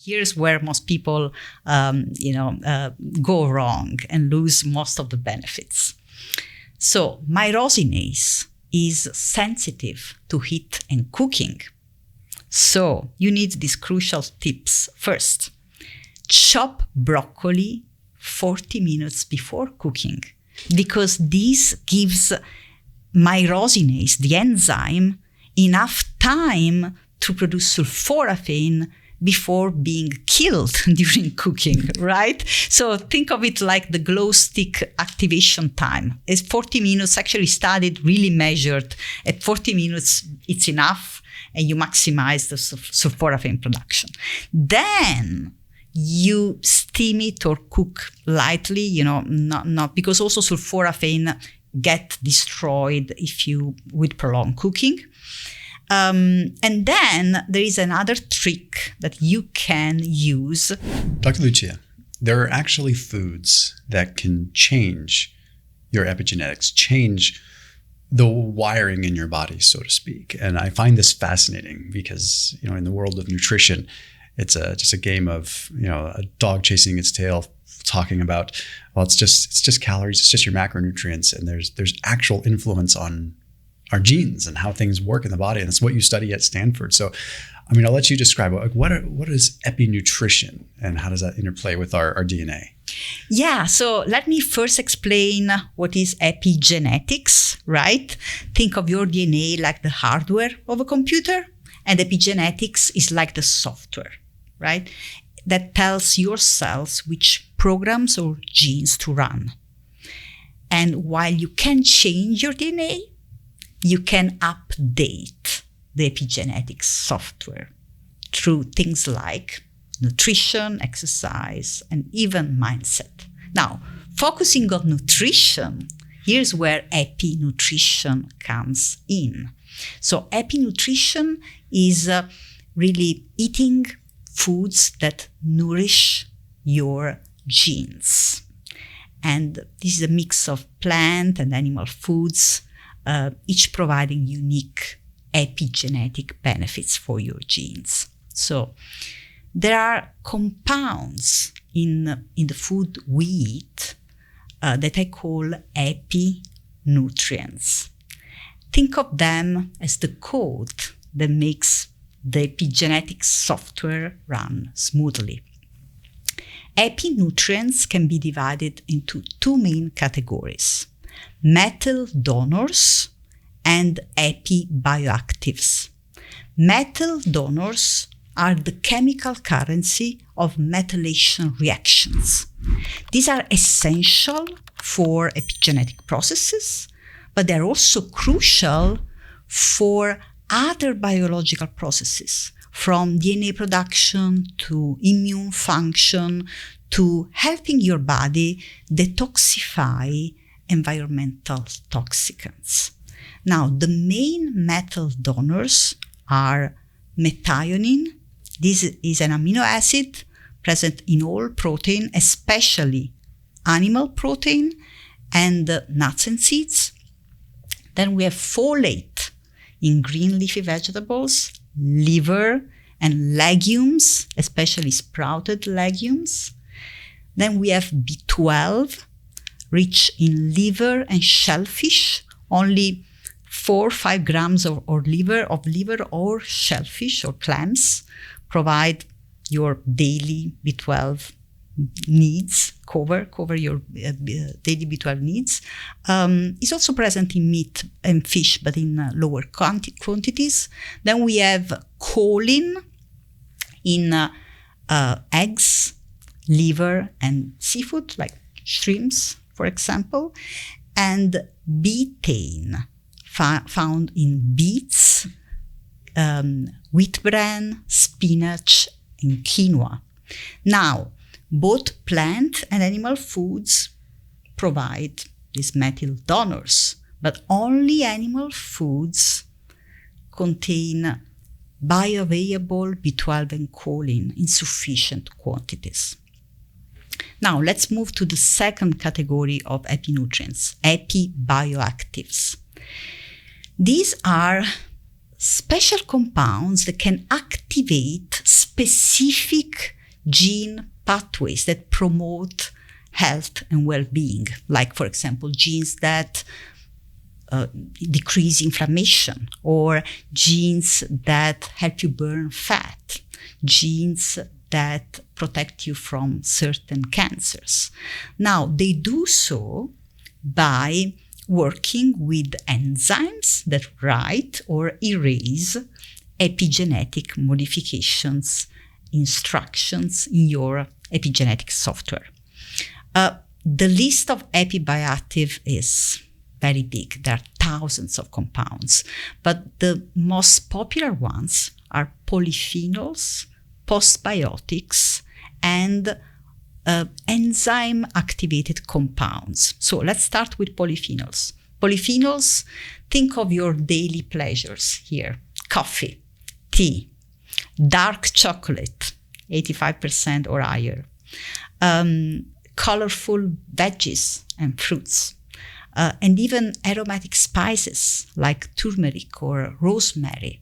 here's where most people, go wrong and lose most of the benefits. So myrosinase is sensitive to heat and cooking. So you need these crucial tips. First, chop broccoli 40 minutes before cooking, because this gives myrosinase, the enzyme, enough time to produce sulforaphane before being killed during cooking, right? So think of it like the glow stick activation time. It's 40 minutes, actually studied, really measured. At 40 minutes, it's enough, and you maximize the sulforaphane production. Then you steam it or cook lightly, not because also sulforaphane get destroyed with prolonged cooking. And then there is another trick that you can use. Dr. Lucia, there are actually foods that can change your epigenetics, change the wiring in your body, so to speak. And I find this fascinating because, in the world of nutrition, it's just a game of, a dog chasing its tail, talking about, well, it's just calories, it's just your macronutrients, and there's actual influence on our genes and how things work in the body, and it's what you study at Stanford. So, I'll let you describe what is epinutrition and how does that interplay with our DNA? Yeah, so let me first explain what is epigenetics, right? Think of your DNA like the hardware of a computer, and epigenetics is like the software, right? That tells your cells which programs or genes to run. And while you can change your DNA, you can update the epigenetics software through things like nutrition, exercise, and even mindset. Now, focusing on nutrition, here's where epinutrition comes in. So epinutrition is really eating foods that nourish your genes. And this is a mix of plant and animal foods, each providing unique epigenetic benefits for your genes. So there are compounds in the food we eat that I call epinutrients. Think of them as the code that makes the epigenetic software run smoothly. Epinutrients can be divided into two main categories: methyl donors and epibioactives. Methyl donors are the chemical currency of methylation reactions. These are essential for epigenetic processes, but they're also crucial for other biological processes, from DNA production to immune function to helping your body detoxify environmental toxicants. Now, the main methyl donors are methionine. This is an amino acid present in all protein, especially animal protein and nuts and seeds. Then we have folate in green leafy vegetables, liver, and legumes, especially sprouted legumes. Then we have B12, rich in liver and shellfish. Only 4 or 5 grams of liver or shellfish or clams provide your daily B12 needs, cover your daily B12 needs. It's also present in meat and fish, but in lower quantities. Then we have choline in eggs, liver, and seafood, like shrimps, for example, and betaine found in beets, wheat bran, spinach, and quinoa. Now, both plant and animal foods provide these methyl donors, but only animal foods contain bioavailable B12 and choline in sufficient quantities. Now, let's move to the second category of epinutrients, epibioactives. These are special compounds that can activate specific gene pathways that promote health and well-being, like, for example, genes that decrease inflammation, or genes that help you burn fat, genes that protect you from certain cancers. Now, they do so by working with enzymes that write or erase epigenetic modifications, instructions in your epigenetic software. The list of epibioactive is very big. There are thousands of compounds, but the most popular ones are polyphenols, postbiotics, and enzyme-activated compounds. So let's start with polyphenols. Polyphenols, think of your daily pleasures here. Coffee, tea, dark chocolate, 85% or higher, colorful veggies and fruits, and even aromatic spices like turmeric or rosemary.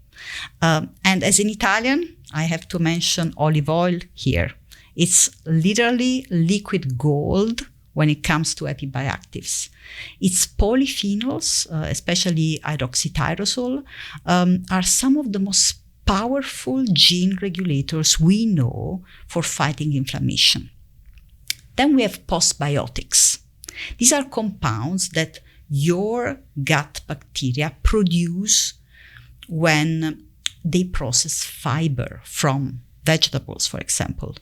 And as an Italian, I have to mention olive oil here. It's literally liquid gold when it comes to epibioactives. Its polyphenols, especially hydroxytyrosol, are some of the most powerful gene regulators we know for fighting inflammation. Then we have postbiotics. These are compounds that your gut bacteria produce when they process fiber from vegetables, for example.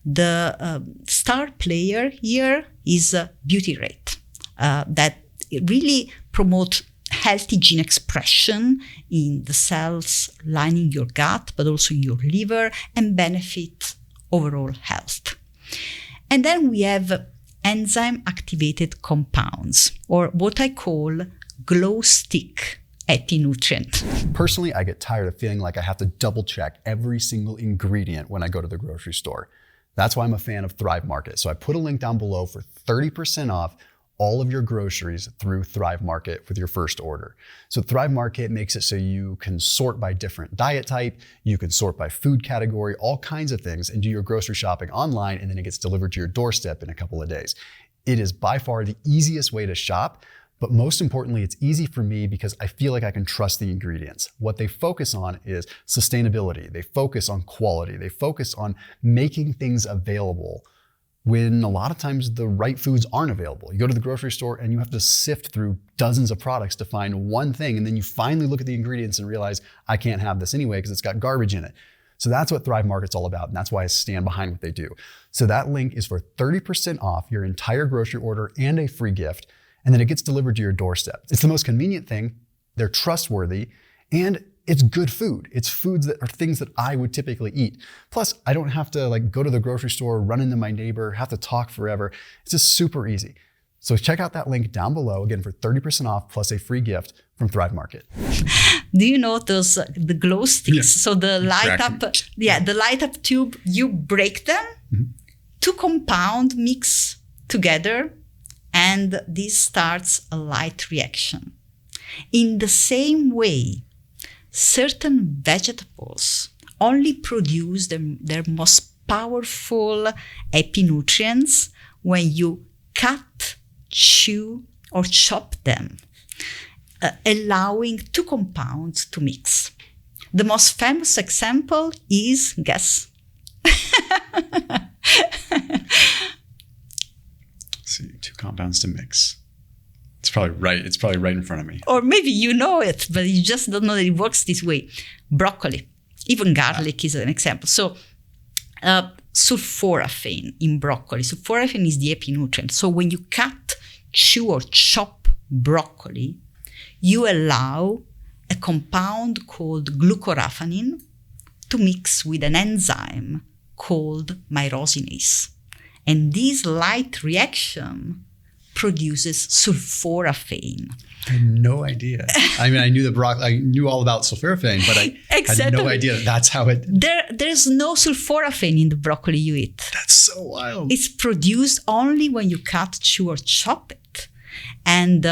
The star player here is butyrate, that really promote healthy gene expression in the cells lining your gut, but also in your liver, and benefit overall health. And then we have enzyme-activated compounds, or what I call glow stick epinutrient. Personally, I get tired of feeling like I have to double check every single ingredient when I go to the grocery store. That's why I'm a fan of Thrive Market. So I put a link down below for 30% off all of your groceries through Thrive Market with your first order. So Thrive Market makes it so you can sort by different diet type, you can sort by food category, all kinds of things, and do your grocery shopping online, and then it gets delivered to your doorstep in a couple of days. It is by far the easiest way to shop, but most importantly, it's easy for me because I feel like I can trust the ingredients. What they focus on is sustainability. They focus on quality. They focus on making things available when a lot of times the right foods aren't available. You go to the grocery store and you have to sift through dozens of products to find one thing, and then you finally look at the ingredients and realize, I can't have this anyway because it's got garbage in it. So that's what Thrive Market's all about, and that's why I stand behind what they do. So that link is for 30% off your entire grocery order and a free gift, and then it gets delivered to your doorstep. It's the most convenient thing, they're trustworthy, and it's good food. It's foods that are things that I would typically eat. Plus, I don't have to go to the grocery store, run into my neighbor, have to talk forever. It's just super easy. So check out that link down below, again, for 30% off plus a free gift from Thrive Market. Do you notice the glow sticks? Yeah. So the light up tube, you break them, two compound mix together, and this starts a light reaction. In the same way, certain vegetables only produce their most powerful epinutrients when you cut, chew, or chop them, allowing two compounds to mix. The most famous example is, guess? See, two compounds to mix. It's probably right. It's probably right in front of me. Or maybe you know it, but you just don't know that it works this way. Broccoli, even garlic is an example. So sulforaphane in broccoli. Sulforaphane is the epinutrient. So when you cut, chew, or chop broccoli, you allow a compound called glucoraphanin to mix with an enzyme called myrosinase. And this light reaction produces sulforaphane. I had no idea. I mean, I knew I knew all about sulforaphane, but I had no idea that's how it... There's no sulforaphane in the broccoli you eat. That's so wild. It's produced only when you cut, chew, or chop it. And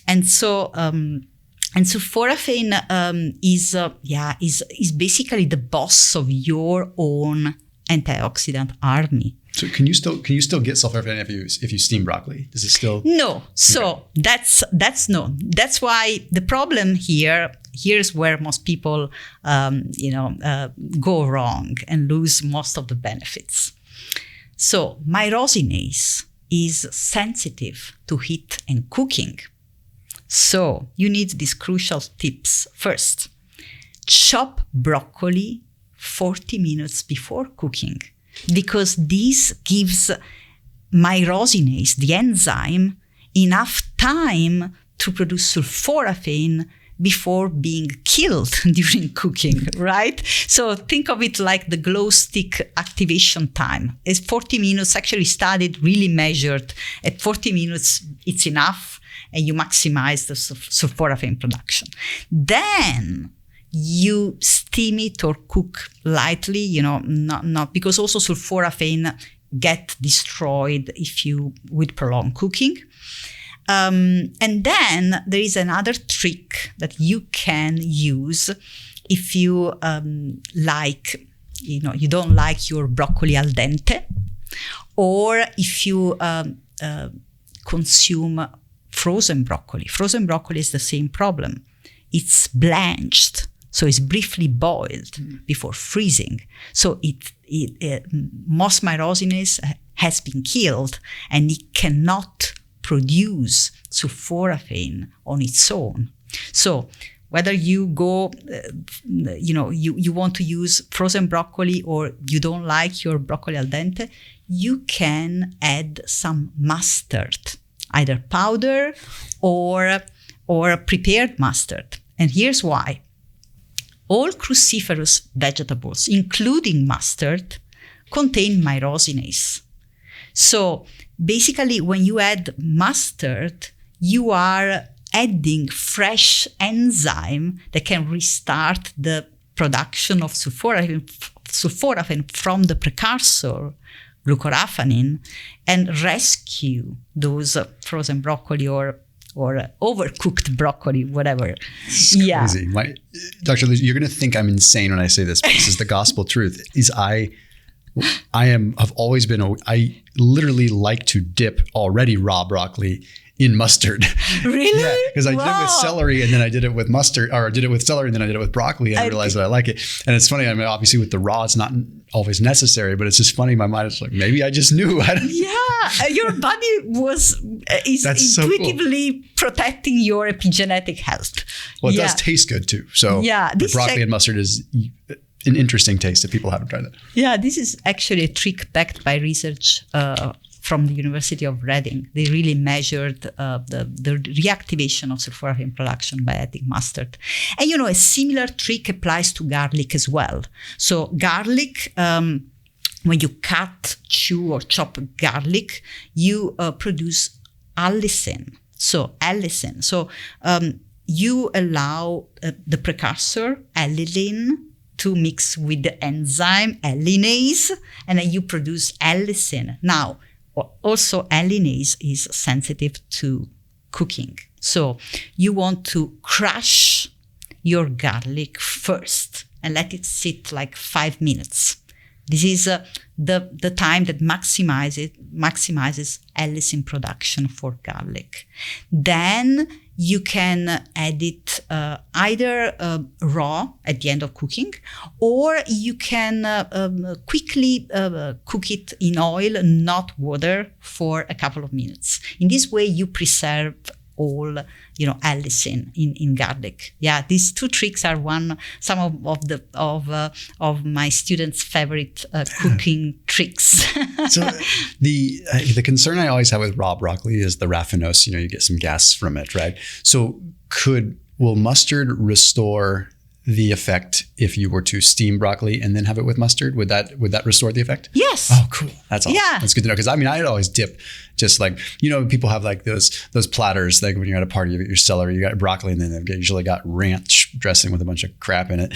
sulforaphane is basically the boss of your own antioxidant army. So can you still get sulforaphane if you steam broccoli? Does it still? No. So Okay. that's no. That's why the problem here's where most people go wrong and lose most of the benefits. So myrosinase is sensitive to heat and cooking. So you need these crucial tips. First, chop broccoli 40 minutes before cooking, because this gives myrosinase, the enzyme, enough time to produce sulforaphane before being killed during cooking, right? So think of it like the glow stick activation time. It's 40 minutes, actually studied, really measured. At 40 minutes, it's enough, and you maximize the sulforaphane production. Then you steam it or cook lightly, not because also sulforaphane get destroyed with prolonged cooking. And then there is another trick that you can use if you you don't like your broccoli al dente, or if you consume frozen broccoli. Frozen broccoli is the same problem. It's blanched, so it's briefly boiled before freezing. So most myrosinase has been killed, and it cannot produce sulforaphane on its own. So whether you go, you want to use frozen broccoli, or you don't like your broccoli al dente, you can add some mustard, either powder or prepared mustard. And here's why. All cruciferous vegetables, including mustard, contain myrosinase. So basically, when you add mustard, you are adding fresh enzyme that can restart the production of sulforaphane from the precursor, glucoraphanin, and rescue those frozen broccoli or overcooked broccoli, whatever. It's crazy. Dr. Lucia, you're going to think I'm insane when I say this, but this is the gospel truth. I've always been, I literally like to dip already raw broccoli in mustard. Really? Yeah, because I did it with celery, and then I did it with mustard, or I did it with celery, and then I did it with broccoli, and I realized that I like it. And it's funny, I mean, obviously with the raw, it's not always necessary, but it's just funny. My mind is like, maybe I just knew. Yeah, your body is intuitively protecting your epigenetic health. Well, it does taste good too. So broccoli and mustard is an interesting taste if people haven't tried that. Yeah, this is actually a trick backed by research from the University of Reading. They really measured the reactivation of sulforaphane production by adding mustard. And a similar trick applies to garlic as well. So garlic, when you cut, chew, or chop garlic, you produce allicin. So allicin. So you allow the precursor, allicin, to mix with the enzyme allinase, and then you produce allicin. Now, also allinase is sensitive to cooking. So you want to crush your garlic first and let it sit like 5 minutes. This is the time that maximizes allicin production for garlic. Then you can add it either raw at the end of cooking, or you can quickly cook it in oil, not water, for a couple of minutes. In this way, you preserve all allicin in garlic. Yeah, these two tricks are some of my students' favorite cooking tricks. So the concern I always have with raw broccoli is the raffinose. You get some gas from it, right? So will mustard restore the effect if you were to steam broccoli and then have it with mustard? Would that restore the effect? Yes. Oh, cool. That's awesome. Yeah. That's good to know. Because I'd always dip, just like, people have like those platters, like when you're at a party, you get your celery, you got broccoli, and then they've usually got ranch dressing with a bunch of crap in it,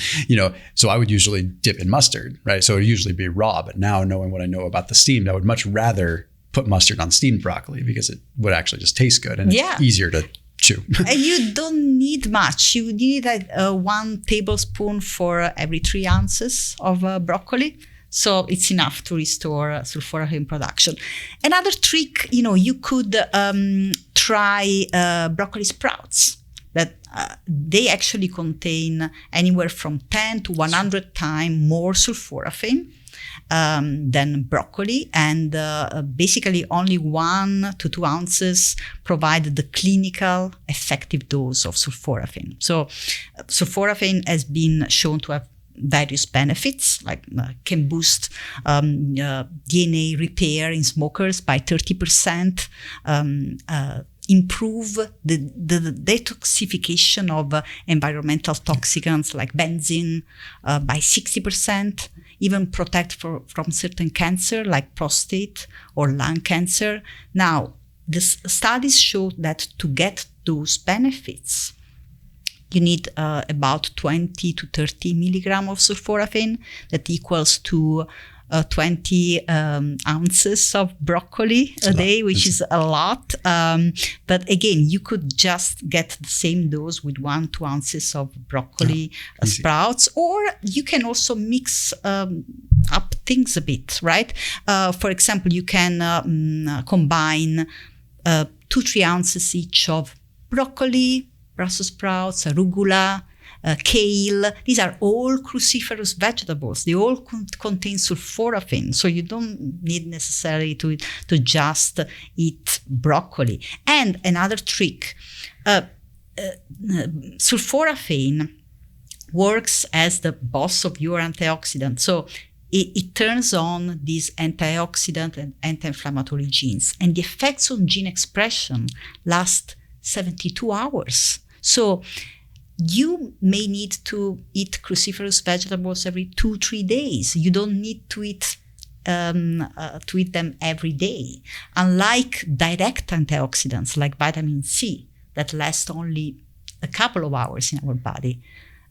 So I would usually dip in mustard, right? So it would usually be raw. But now, knowing what I know about the steamed, I would much rather put mustard on steamed broccoli because it would actually just taste good, and it's easier to chew. And you don't need much. You need 1 tablespoon for every 3 ounces of broccoli. So it's enough to restore sulforaphane production. Another trick, you could try broccoli sprouts. That they actually contain anywhere from 10 to 100 times more sulforaphane than broccoli, and basically only 1 to 2 ounces provide the clinical effective dose of sulforaphane. So sulforaphane has been shown to have various benefits, like can boost DNA repair in smokers by 30%, improve the detoxification of environmental toxicants like benzene by 60%, even protect from certain cancer like prostate or lung cancer. Now, the studies show that to get those benefits, you need about 20 to 30 milligrams of sulforaphane. That equals to 20 ounces of broccoli a day, which is a lot. But again, you could just get the same dose with 1-2 ounces of broccoli sprouts, or you can also mix up things a bit, right? For example, you can combine 2-3 ounces each of broccoli, Brussels sprouts, arugula, kale. These are all cruciferous vegetables. They all contain sulforaphane, so you don't need necessarily to just eat broccoli. And another trick, sulforaphane works as the boss of your antioxidant. So it turns on these antioxidant and anti-inflammatory genes, and the effects on gene expression last 72 hours. So you may need to eat cruciferous vegetables every 2-3 days. You don't need to eat them every day. Unlike direct antioxidants like vitamin C that last only a couple of hours in our body,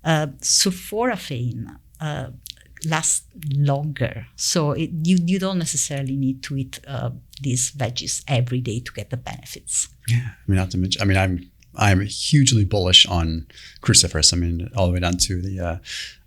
sulforaphane lasts longer. So you don't necessarily need to eat these veggies every day to get the benefits. Yeah, not to mention, I'm hugely bullish on cruciferous. All the way down to the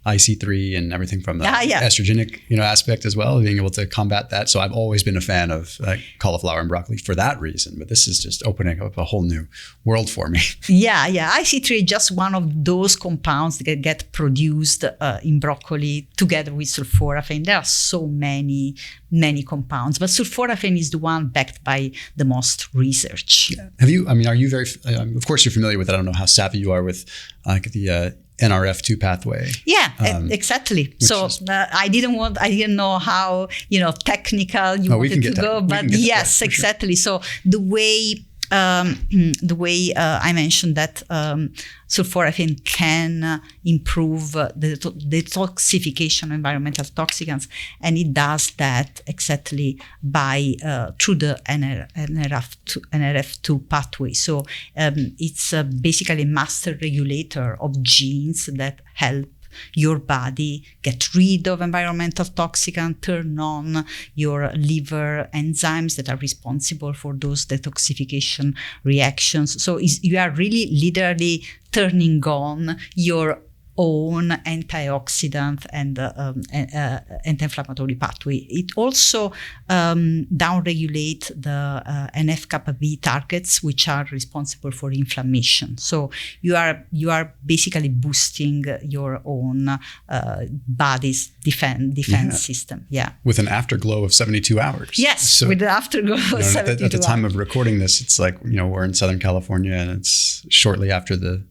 IC3 and everything from the estrogenic, aspect as well, being able to combat that. So I've always been a fan of cauliflower and broccoli for that reason. But this is just opening up a whole new world for me. Yeah. IC3 is just one of those compounds that get produced in broccoli together with sulforaphane. There are so many compounds, but sulforaphane is the one backed by the most research. Yeah. Are you very, of course you're familiar with it. I don't know how savvy you are with the NRF2 pathway. Yeah, exactly. So I didn't know how technical you wanted to go, but yes, exactly. Sure. So the way I mentioned that sulforaphane can improve the detoxification of environmental toxicants, and it does that exactly by through the NRF2 pathway. So it's basically a master regulator of genes that help your body get rid of environmental toxicants, turn on your liver enzymes that are responsible for those detoxification reactions. So you are really literally turning on your own antioxidant and anti-inflammatory pathway. It also downregulates the NF-kappa B targets, which are responsible for inflammation. So you are basically boosting your own body's defense system. Yeah. With an afterglow of 72 hours. Yes, so, with the afterglow of 72 hours. At the time of recording this, it's like, we're in Southern California and it's shortly after the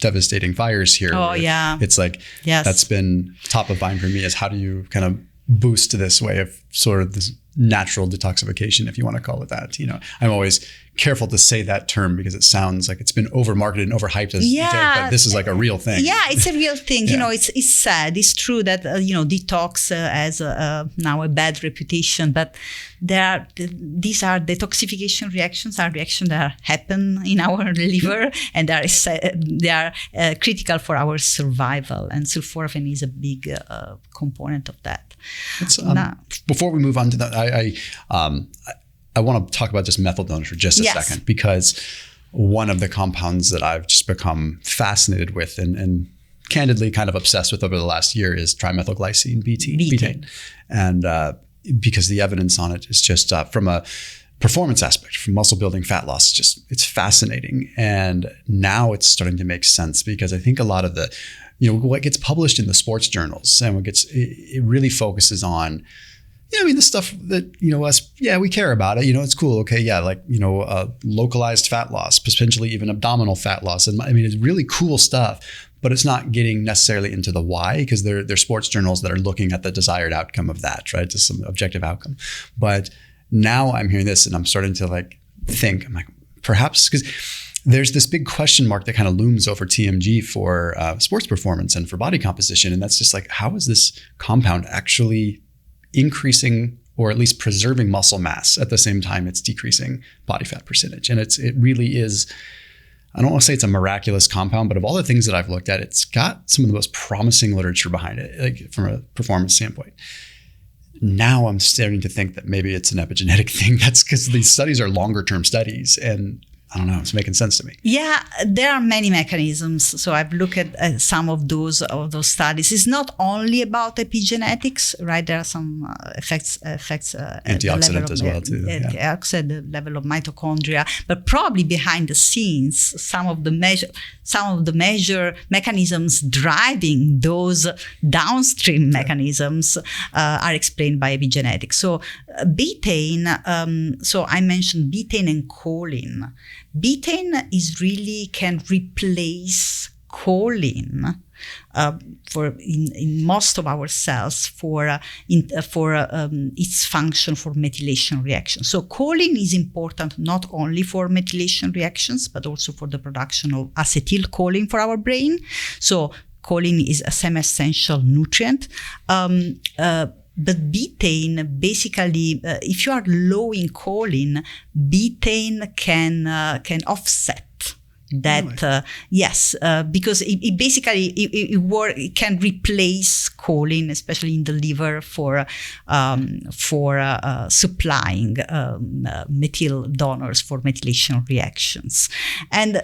devastating fires here. Oh, yeah. It's like, that's been top of mind for me, is how do you kind of boost this way of sort of this natural detoxification, if you want to call it that. I'm always careful to say that term because it sounds like it's been over-marketed and overhyped as but this is like a real thing. Yeah, it's a real thing. It's sad. It's true that, detox has now a bad reputation, but these are detoxification reactions, are reactions that happen in our liver, and they are critical for our survival. And sulforaphane is a big component of that. Before we move on to that, I want to talk about just methyldones for just a second, because one of the compounds that I've just become fascinated with, and candidly kind of obsessed with over the last year is trimethylglycine, betaine. And because the evidence on it is just from a performance aspect, from muscle building, fat loss, it's fascinating. And now it's starting to make sense because I think a lot of the, what gets published in the sports journals and it really focuses on, the stuff that, we care about it, it's cool. Okay. Yeah. Like, localized fat loss, potentially even abdominal fat loss. And it's really cool stuff, but it's not getting necessarily into the why because they're sports journals that are looking at the desired outcome of that, right? Just some objective outcome. But now I'm hearing this and I'm starting to think, I'm like, perhaps because there's this big question mark that kind of looms over TMG for sports performance and for body composition. And that's just like, how is this compound actually increasing or at least preserving muscle mass at the same time it's decreasing body fat percentage? And it really is, I don't want to say it's a miraculous compound, but of all the things that I've looked at, it's got some of the most promising literature behind it, like from a performance standpoint. Now I'm starting to think that maybe it's an epigenetic thing. That's because these studies are longer term studies and I don't know, it's making sense to me. Yeah, there are many mechanisms. So I've looked at some of those studies. It's not only about epigenetics, right? There are some effects antioxidant as well too. Antioxidant, the level of mitochondria, but probably behind the scenes, some of the major mechanisms driving those downstream mechanisms are explained by epigenetics. So betaine. So I mentioned betaine and choline. Betaine can replace choline in most of our cells for its function for methylation reactions. So choline is important not only for methylation reactions but also for the production of acetylcholine for our brain. So choline is a semi-essential nutrient. But betaine, basically, if you are low in choline, betaine can offset that. Really? Yes, because it can replace choline, especially in the liver, for supplying methyl donors for methylation reactions. And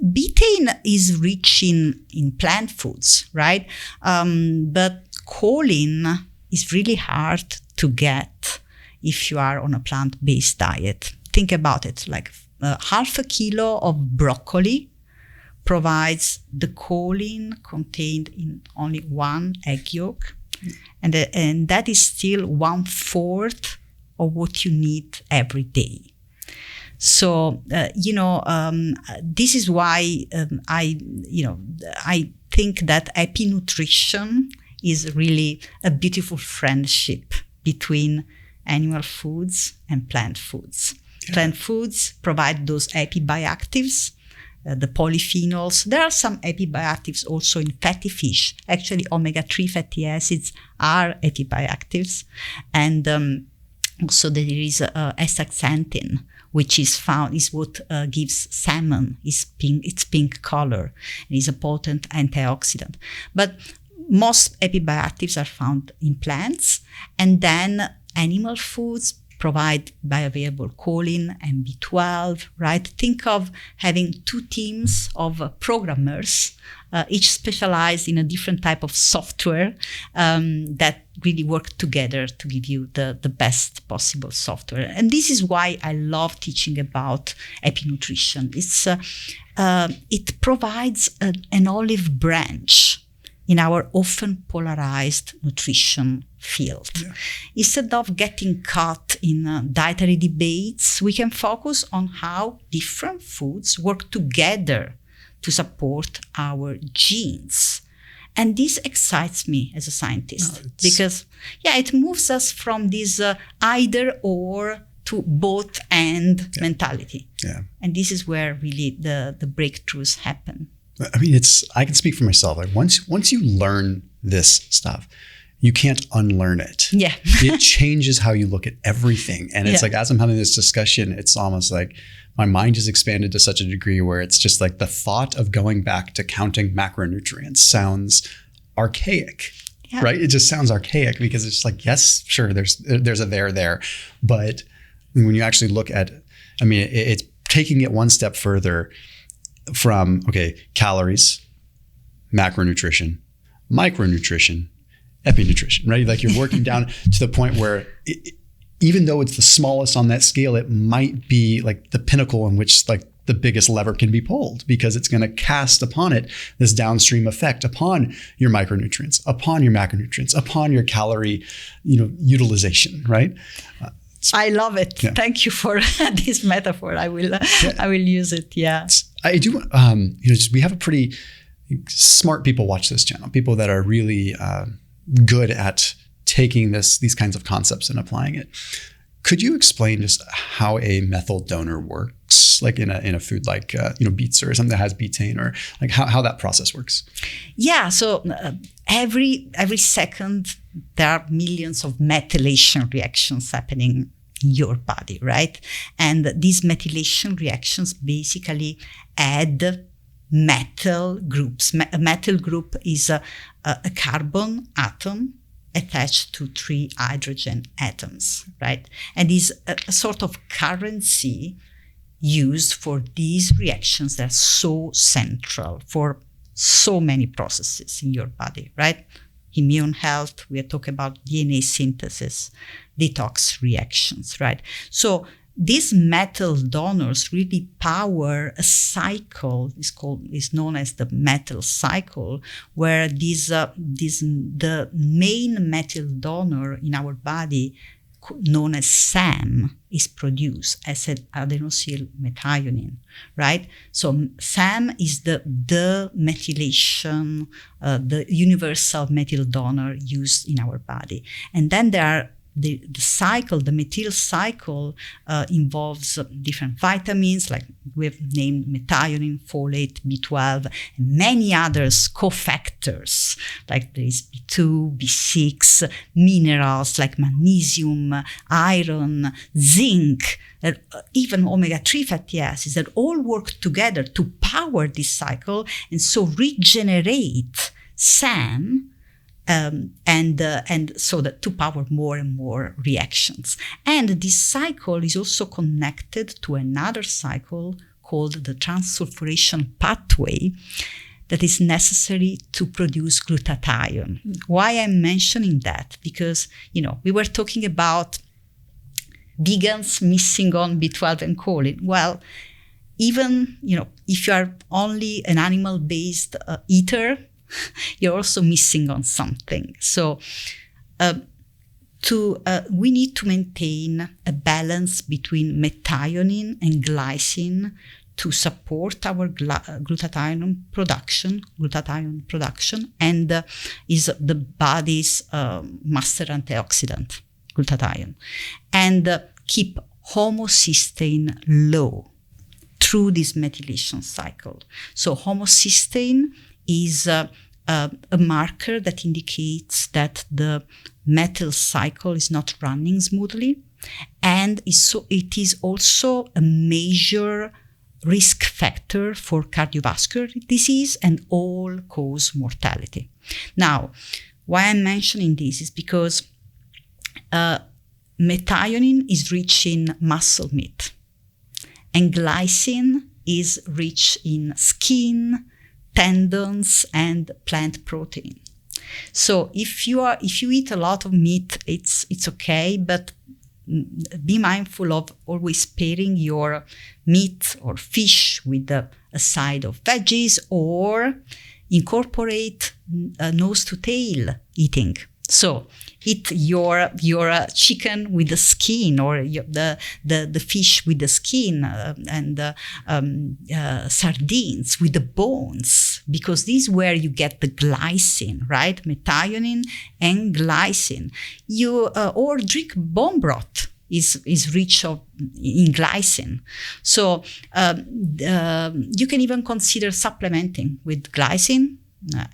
betaine is rich in plant foods, right? But choline is really hard to get if you are on a plant-based diet. Think about it, like half a kilo of broccoli provides the choline contained in only one egg yolk. And that is still 1/4 of what you need every day. So, this is why I think that epinutrition is really a beautiful friendship between animal foods and plant foods. Yeah. Plant foods provide those epibioactives, the polyphenols. There are some epibioactives also in fatty fish. Actually, omega-3 fatty acids are epibioactives. And also there is astaxanthin, which is what gives salmon its pink color and is a potent antioxidant. But most epibioactives are found in plants, and then animal foods provide bioavailable choline and B12, right? Think of having 2 teams of programmers, each specialized in a different type of software that really work together to give you the best possible software. And this is why I love teaching about epinutrition. It provides an olive branch in our often polarized nutrition field. Yeah. Instead of getting caught in dietary debates, we can focus on how different foods work together to support our genes. And this excites me as a scientist because, it moves us from this either or to both and mentality. Yeah. And this is where really the breakthroughs happen. I mean, I can speak for myself. Like once you learn this stuff, you can't unlearn it. Yeah. It changes how you look at everything. And it's like, as I'm having this discussion, it's almost like my mind is expanded to such a degree where it's just like the thought of going back to counting macronutrients sounds archaic. Yeah. Right? It just sounds archaic because it's like, yes, sure, there's a there. But when you actually look at, it's taking it one step further from, calories, macronutrition, micronutrition, epinutrition, right? Like you're working down to the point where even though it's the smallest on that scale, it might be like the pinnacle in which like the biggest lever can be pulled, because it's going to cast upon it this downstream effect upon your micronutrients, upon your macronutrients, upon your calorie, utilization, right? I love it. Yeah. Thank you for this metaphor. I will use it. Yeah. I do. We have a pretty smart people watch this channel. People that are really good at taking these kinds of concepts and applying it. Could you explain just how a methyl donor works, like in a food like beets or something that has betaine, or like how that process works? Yeah. So every second there are millions of methylation reactions happening in your body, right? And these methylation reactions basically add methyl groups. A methyl group is a carbon atom attached to 3 hydrogen atoms, right? And is a sort of currency used for these reactions that are so central for so many processes in your body, right? Immune health, we are talking about DNA synthesis, detox reactions, right? So these methyl donors really power a cycle, is known as the methyl cycle, where the main methyl donor in our body, known as SAM, is produced as an adenosyl methionine, right? So SAM is the methylation, the universal methyl donor used in our body. And then there are the cycle, the methyl cycle involves different vitamins, like we've named methionine, folate, B12, and many others, cofactors, like there is B2, B6, minerals like magnesium, iron, zinc, even omega-3 fatty acids that all work together to power this cycle and so regenerate SAM, and so that to power more and more reactions. And this cycle is also connected to another cycle called the transsulfuration pathway that is necessary to produce glutathione. Why I'm mentioning that? Because, we were talking about vegans missing on B12 and choline. Well, even, if you are only an animal-based eater, you're also missing on something. So we need to maintain a balance between methionine and glycine to support our glutathione production, and is the body's master antioxidant, glutathione, and keep homocysteine low through this methylation cycle. So homocysteine is a marker that indicates that the methyl cycle is not running smoothly, and it is also a major risk factor for cardiovascular disease and all-cause mortality. Now, why I'm mentioning this is because methionine is rich in muscle meat, and glycine is rich in skin, tendons, and plant protein. So if you eat a lot of meat, it's okay, but be mindful of always pairing your meat or fish with a side of veggies, or incorporate nose to tail eating. So eat your chicken with the skin, or the fish with the skin, and sardines with the bones, because this is where you get the glycine, right? Methionine and glycine. Or drink bone broth is rich in glycine. So you can even consider supplementing with glycine.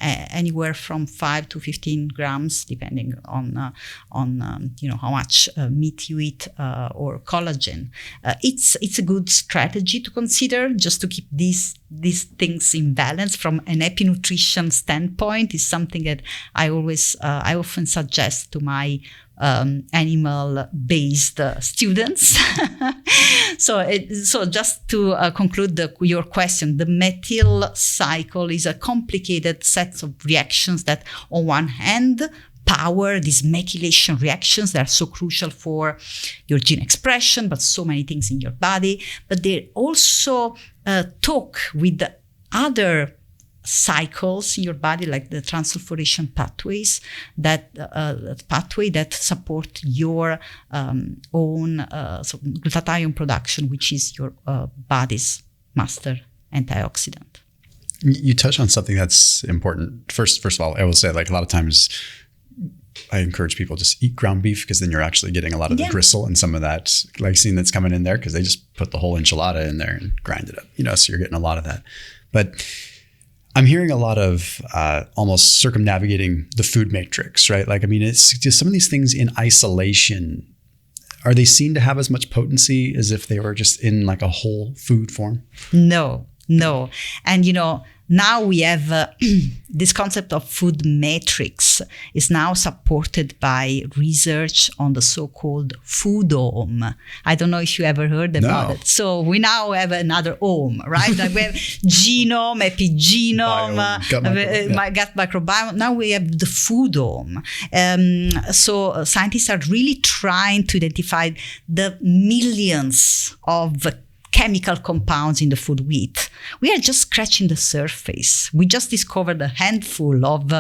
Anywhere from 5 to 15 grams, depending on how much meat you eat, or collagen. It's a good strategy to consider, just to keep these things in balance from an epinutrition standpoint. Is something that I often suggest to my animal-based students. So just to conclude your question, the methyl cycle is a complicated set of reactions that, on one hand, power these methylation reactions that are so crucial for your gene expression, but so many things in your body. But they also talk with the other cycles in your body, like the transsulfuration pathways, that pathway that support your own glutathione production, which is your body's master antioxidant. You touch on something that's important. First of all, I will say, like, a lot of times I encourage people just eat ground beef, because then you're actually getting a lot of the gristle and some of that glycine that's coming in there, because they just put the whole enchilada in there and grind it up, so you're getting a lot of that. But I'm hearing a lot of almost circumnavigating the food matrix, right? Like, I mean, it's just some of these things in isolation. Are they seen to have as much potency as if they were just in like a whole food form? No. And, now we have this concept of food matrix is now supported by research on the so-called foodome. I don't know if you ever heard about it. So we now have another ome, right? Like we have genome, epigenome, gut microbiome. Now we have the foodome. So scientists are really trying to identify the millions of chemical compounds in the food we eat. We are just scratching the surface. We just discovered a handful of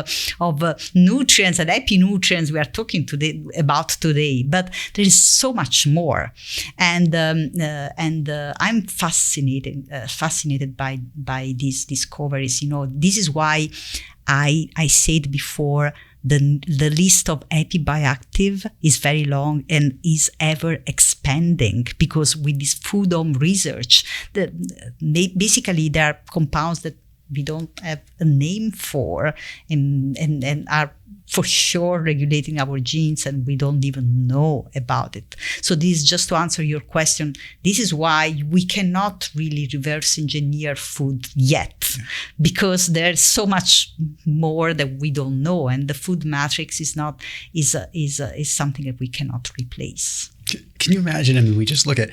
nutrients and epinutrients we are talking about today, but there is so much more. And I'm fascinated by these discoveries. This is why I said before, the list of epibioactive is very long and is ever expanding, because with this foodome research, basically there are compounds that we don't have a name for and are for sure regulating our genes, and we don't even know about it. So this is just to answer your question. This is why we cannot really reverse engineer food yet, because there's so much more that we don't know, and the food matrix is something that we cannot replace. Can you imagine? I mean, we just look at,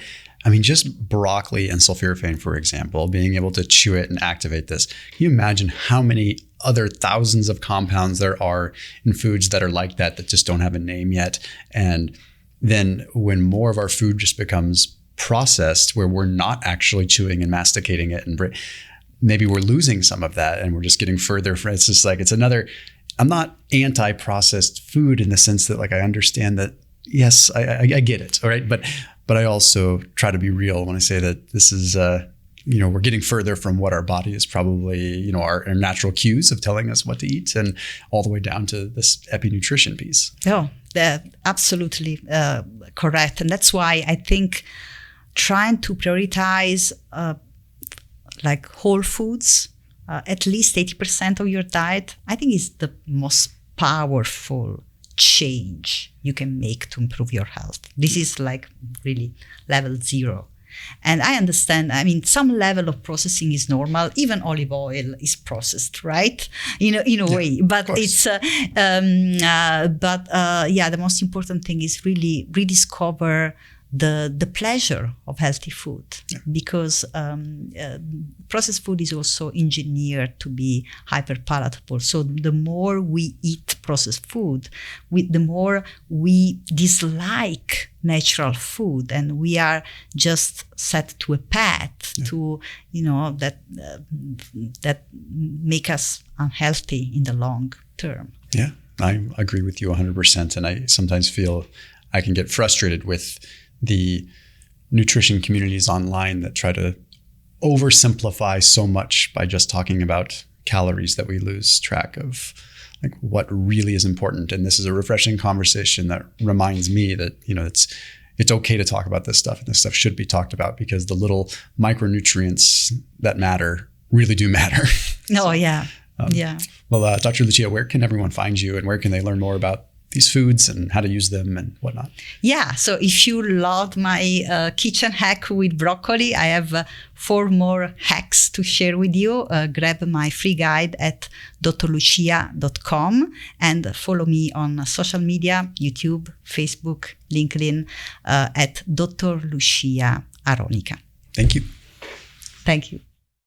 just broccoli and sulforaphane, for example, being able to chew it and activate this. Can you imagine how many other thousands of compounds there are in foods that are like that just don't have a name yet? And then when more of our food just becomes processed, where we're not actually chewing and masticating it, and maybe we're losing some of that, and we're just getting further from it. It's just like, it's another, I'm not anti-processed food in the sense that, like, I understand that, yes, I get it, all right? But I also try to be real when I say that this is, we're getting further from what our body is probably, our natural cues of telling us what to eat, and all the way down to this epinutrition piece. Oh, absolutely correct. And that's why I think trying to prioritize like whole foods, at least 80% of your diet, I think is the most powerful change you can make to improve your health. This is like really level 0. And I understand, some level of processing is normal. Even olive oil is processed, right? In a way. But it's, the most important thing is really rediscover the pleasure of healthy food, because processed food is also engineered to be hyper palatable. So the more we eat processed food, the more we dislike natural food, and we are just set to a path to that make us unhealthy in the long term. Yeah, I agree with you 100%, and I sometimes feel I can get frustrated with the nutrition communities online that try to oversimplify so much by just talking about calories, that we lose track of like what really is important. And this is a refreshing conversation that reminds me that, it's okay to talk about this stuff, and this stuff should be talked about, because the little micronutrients that matter really do matter. Oh, yeah. Well, Dr. Lucia, where can everyone find you, and where can they learn more about these foods and how to use them and whatnot. Yeah, so if you love my kitchen hack with broccoli, I have 4 more hacks to share with you. Grab my free guide at drlucia.com and follow me on social media, YouTube, Facebook, LinkedIn at Dr. Lucia Aronica. Thank you. Thank you.